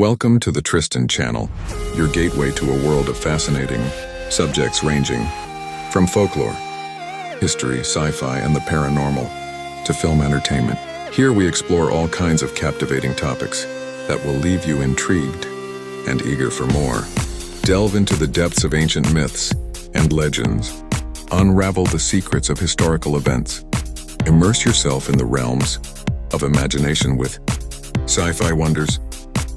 Welcome to the Tristan channel, your gateway to a world of fascinating subjects ranging from folklore, history, sci-fi, and the paranormal to film entertainment. Here we explore all kinds of captivating topics that will leave you intrigued and eager for more. Delve into the depths of ancient myths and legends. Unravel the secrets of historical events. Immerse yourself in the realms of imagination with sci-fi wonders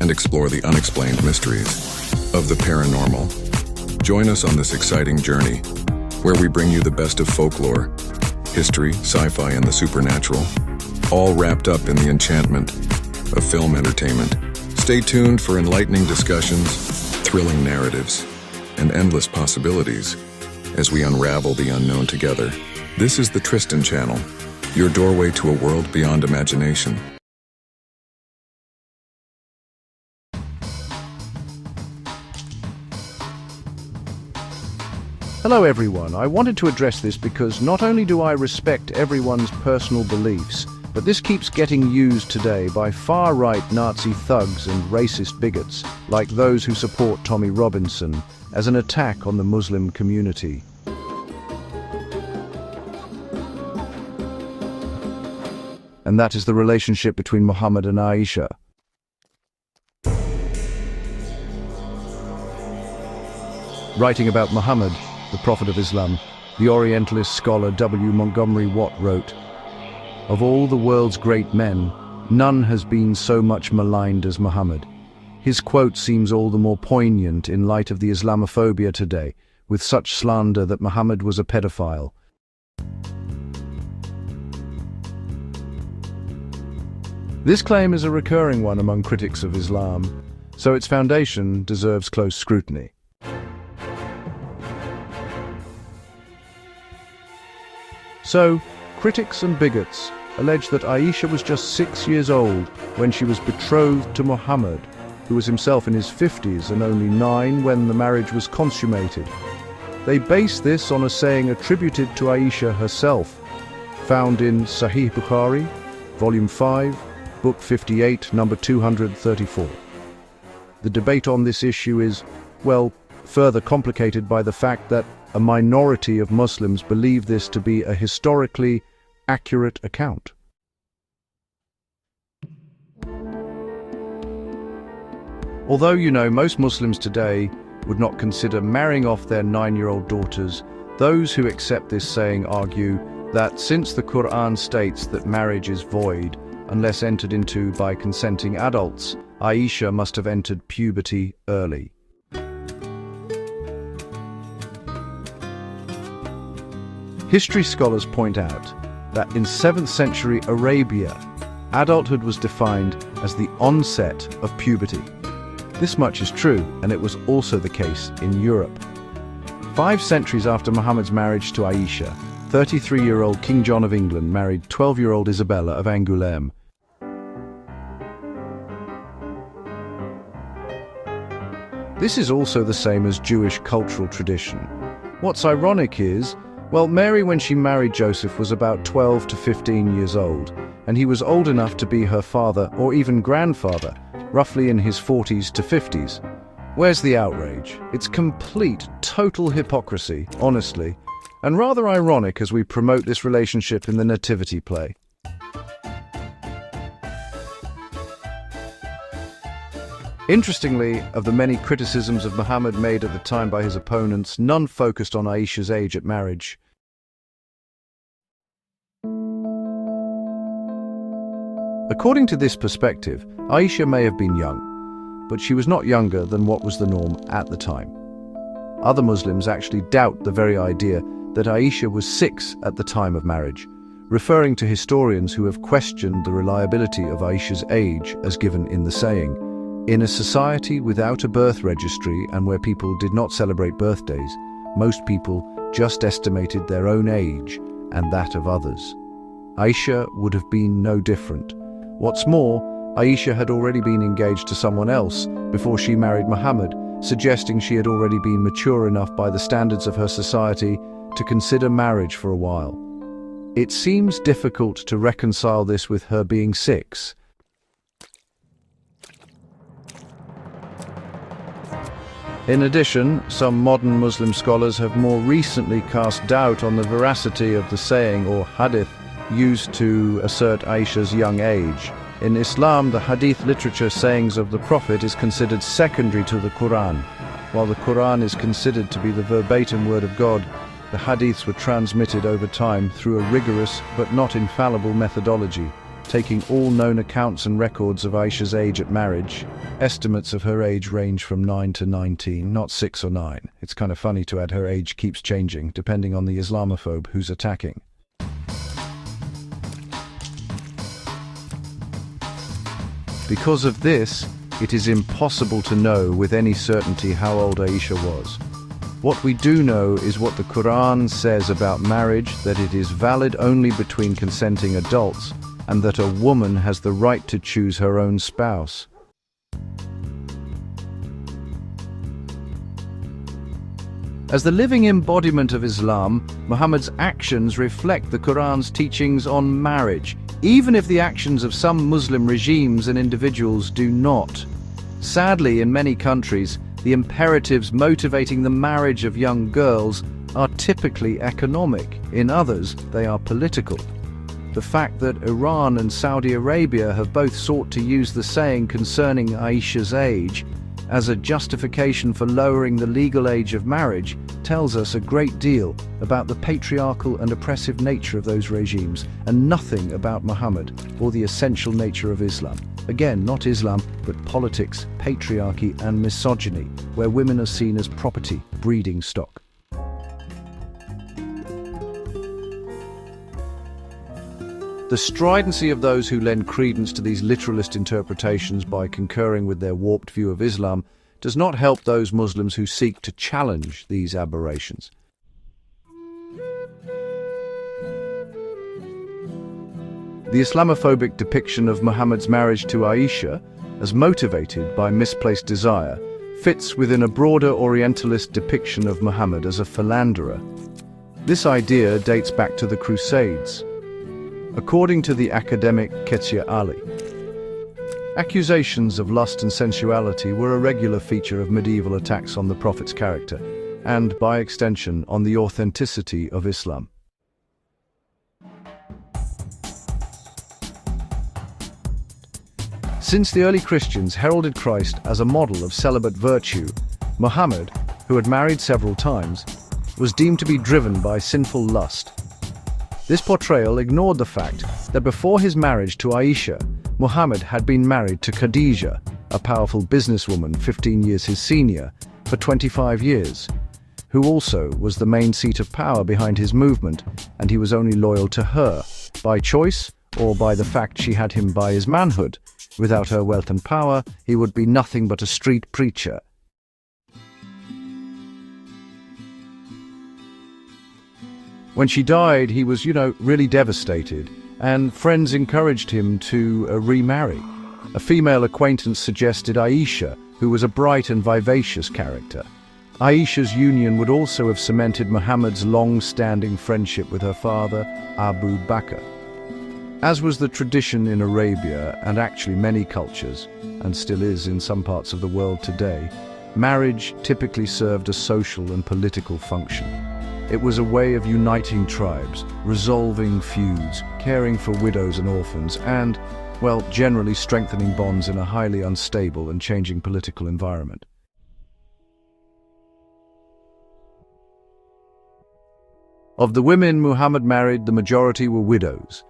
and explore the unexplained mysteries of the paranormal. Join us on this exciting journey where we bring you the best of folklore, history, sci-fi, and the supernatural, all wrapped up in the enchantment of film entertainment. Stay tuned for enlightening discussions, thrilling narratives, and endless possibilities as we unravel the unknown together. This is the Tristan channel, your doorway to a world beyond imagination. Hello everyone, I wanted to address this because not only do I respect everyone's personal beliefs, but this keeps getting used today by far-right Nazi thugs and racist bigots, like those who support Tommy Robinson, as an attack on the Muslim community. And that is the relationship between Muhammad and Aisha. Writing about Muhammad, the Prophet of Islam, the Orientalist scholar W. Montgomery Watt wrote, "Of all the world's great men, none has been so much maligned as Muhammad." His quote seems all the more poignant in light of the Islamophobia today, with such slander that Muhammad was a pedophile. This claim is a recurring one among critics of Islam, so its foundation deserves close scrutiny. So, critics and bigots allege that Aisha was just 6 years old when she was betrothed to Muhammad, who was himself in his 50s and only 9 when the marriage was consummated. They base this on a saying attributed to Aisha herself, found in Sahih Bukhari, Volume 5, Book 58, number 234. The debate on this issue is, well, further complicated by the fact that a minority of Muslims believe this to be a historically accurate account. Although, most Muslims today would not consider marrying off their 9-year-old daughters, those who accept this saying argue that since the Quran states that marriage is void unless entered into by consenting adults, Aisha must have entered puberty early. History scholars point out that in 7th century Arabia, adulthood was defined as the onset of puberty. This much is true, and it was also the case in Europe. 5 centuries after Muhammad's marriage to Aisha, 33-year-old King John of England married 12-year-old Isabella of Angoulême. This is also the same as Jewish cultural tradition. What's ironic is, well, Mary, when she married Joseph, was about 12 to 15 years old, and he was old enough to be her father or even grandfather, roughly in his 40s to 50s. Where's the outrage? It's complete, total hypocrisy, honestly, and rather ironic as we promote this relationship in the nativity play. Interestingly, of the many criticisms of Muhammad made at the time by his opponents, none focused on Aisha's age at marriage. According to this perspective, Aisha may have been young, but she was not younger than what was the norm at the time. Other Muslims actually doubt the very idea that Aisha was 6 at the time of marriage, referring to historians who have questioned the reliability of Aisha's age as given in the saying. In a society without a birth registry and where people did not celebrate birthdays, most people just estimated their own age and that of others. Aisha would have been no different. What's more, Aisha had already been engaged to someone else before she married Muhammad, suggesting she had already been mature enough by the standards of her society to consider marriage for a while. It seems difficult to reconcile this with her being 6. In addition, some modern Muslim scholars have more recently cast doubt on the veracity of the saying or hadith used to assert Aisha's young age. In Islam, the hadith literature sayings of the Prophet is considered secondary to the Quran. While the Quran is considered to be the verbatim word of God, the hadiths were transmitted over time through a rigorous but not infallible methodology, taking all known accounts and records of Aisha's age at marriage. Estimates of her age range from 9 to 19, not 6 or 9. It's kind of funny to add her age keeps changing, depending on the Islamophobe who's attacking. Because of this, it is impossible to know with any certainty how old Aisha was. What we do know is what the Quran says about marriage, that it is valid only between consenting adults, and that a woman has the right to choose her own spouse. As the living embodiment of Islam, Muhammad's actions reflect the Quran's teachings on marriage, even if the actions of some Muslim regimes and individuals do not. Sadly, in many countries, the imperatives motivating the marriage of young girls are typically economic. In others, they are political. The fact that Iran and Saudi Arabia have both sought to use the saying concerning Aisha's age as a justification for lowering the legal age of marriage tells us a great deal about the patriarchal and oppressive nature of those regimes, and nothing about Muhammad or the essential nature of Islam. Again, not Islam, but politics, patriarchy and misogyny, where women are seen as property, breeding stock. The stridency of those who lend credence to these literalist interpretations by concurring with their warped view of Islam does not help those Muslims who seek to challenge these aberrations. The Islamophobic depiction of Muhammad's marriage to Aisha, as motivated by misplaced desire, fits within a broader Orientalist depiction of Muhammad as a philanderer. This idea dates back to the Crusades. According to the academic Ketia Ali, accusations of lust and sensuality were a regular feature of medieval attacks on the Prophet's character, and, by extension, on the authenticity of Islam. Since the early Christians heralded Christ as a model of celibate virtue, Muhammad, who had married several times, was deemed to be driven by sinful lust. This portrayal ignored the fact that before his marriage to Aisha, Muhammad had been married to Khadija, a powerful businesswoman 15 years his senior, for 25 years, who also was the main seat of power behind his movement, and he was only loyal to her, by choice or by the fact she had him by his manhood. Without her wealth and power, he would be nothing but a street preacher. When she died, he was, really devastated, and friends encouraged him to remarry. A female acquaintance suggested Aisha, who was a bright and vivacious character. Aisha's union would also have cemented Muhammad's long-standing friendship with her father, Abu Bakr. As was the tradition in Arabia, and actually many cultures, and still is in some parts of the world today, marriage typically served a social and political function. It was a way of uniting tribes, resolving feuds, caring for widows and orphans, and, generally strengthening bonds in a highly unstable and changing political environment. Of the women Muhammad married, the majority were widows.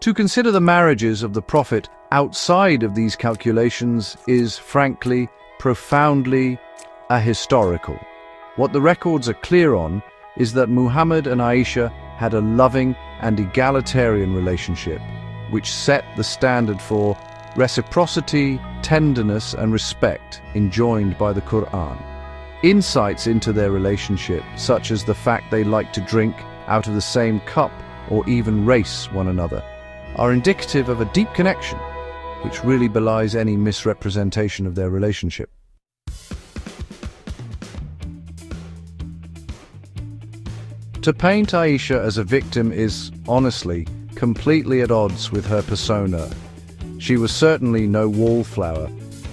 To consider the marriages of the Prophet outside of these calculations is, frankly, profoundly ahistorical. What the records are clear on is that Muhammad and Aisha had a loving and egalitarian relationship, which set the standard for reciprocity, tenderness, and respect enjoined by the Quran. Insights into their relationship, such as the fact they liked to drink out of the same cup or even race one another, are indicative of a deep connection, which really belies any misrepresentation of their relationship. To paint Aisha as a victim is, honestly, completely at odds with her persona. She was certainly no wallflower,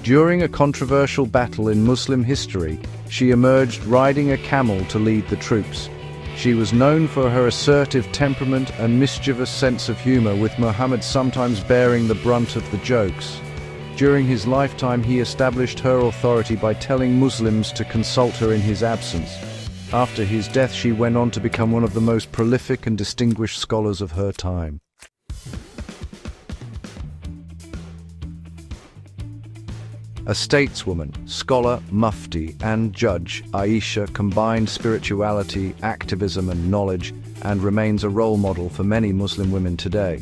During a controversial battle in Muslim history, she emerged riding a camel to lead the troops. She was known for her assertive temperament and mischievous sense of humor, with Muhammad sometimes bearing the brunt of the jokes. During his lifetime, he established her authority by telling Muslims to consult her in his absence. After his death, she went on to become one of the most prolific and distinguished scholars of her time. A stateswoman, scholar, mufti, and judge, Aisha combined spirituality, activism, and knowledge, and remains a role model for many Muslim women today.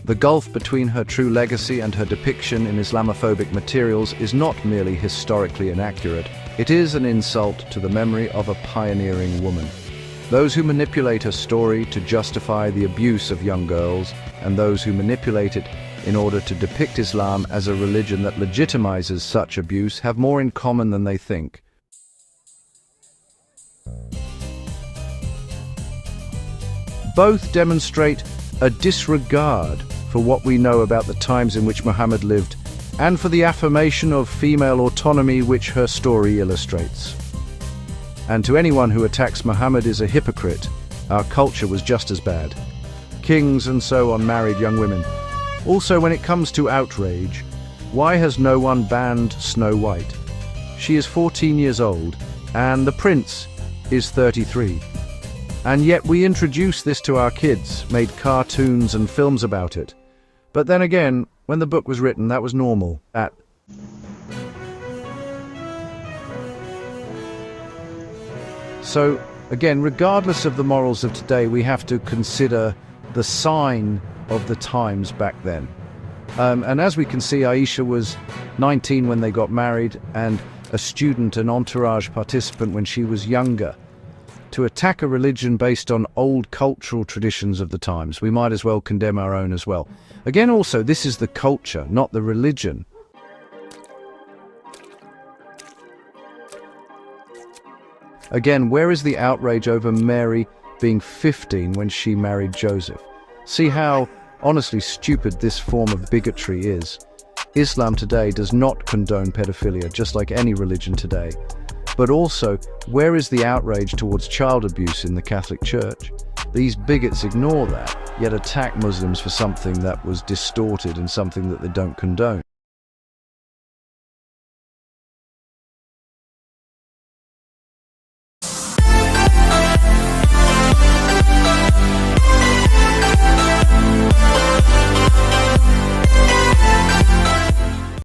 The gulf between her true legacy and her depiction in Islamophobic materials is not merely historically inaccurate, it is an insult to the memory of a pioneering woman. Those who manipulate her story to justify the abuse of young girls, and those who manipulate it in order to depict Islam as a religion that legitimizes such abuse, have more in common than they think. Both demonstrate a disregard for what we know about the times in which Muhammad lived, and for the affirmation of female autonomy which her story illustrates. And to anyone who attacks Muhammad is a hypocrite. Our culture was just as bad. Kings and so on married young women. Also, when it comes to outrage, why has no one banned Snow White? She is 14 years old, and the prince is 33. And yet we introduced this to our kids, made cartoons and films about it. But then again, when the book was written, that was normal. So, again, regardless of the morals of today, we have to consider the sign of the times back then. And as we can see, Aisha was 19 when they got married, and a student and entourage participant when she was younger. To attack a religion based on old cultural traditions of the times, we might as well condemn our own as well. Again, also, this is the culture, not the religion. Again, where is the outrage over Mary being 15 when she married Joseph? See how honestly stupid this form of bigotry is. Islam today does not condone pedophilia, just like any religion today. But also, where is the outrage towards child abuse in the Catholic Church? These bigots ignore that, yet attack Muslims for something that was distorted and something that they don't condone.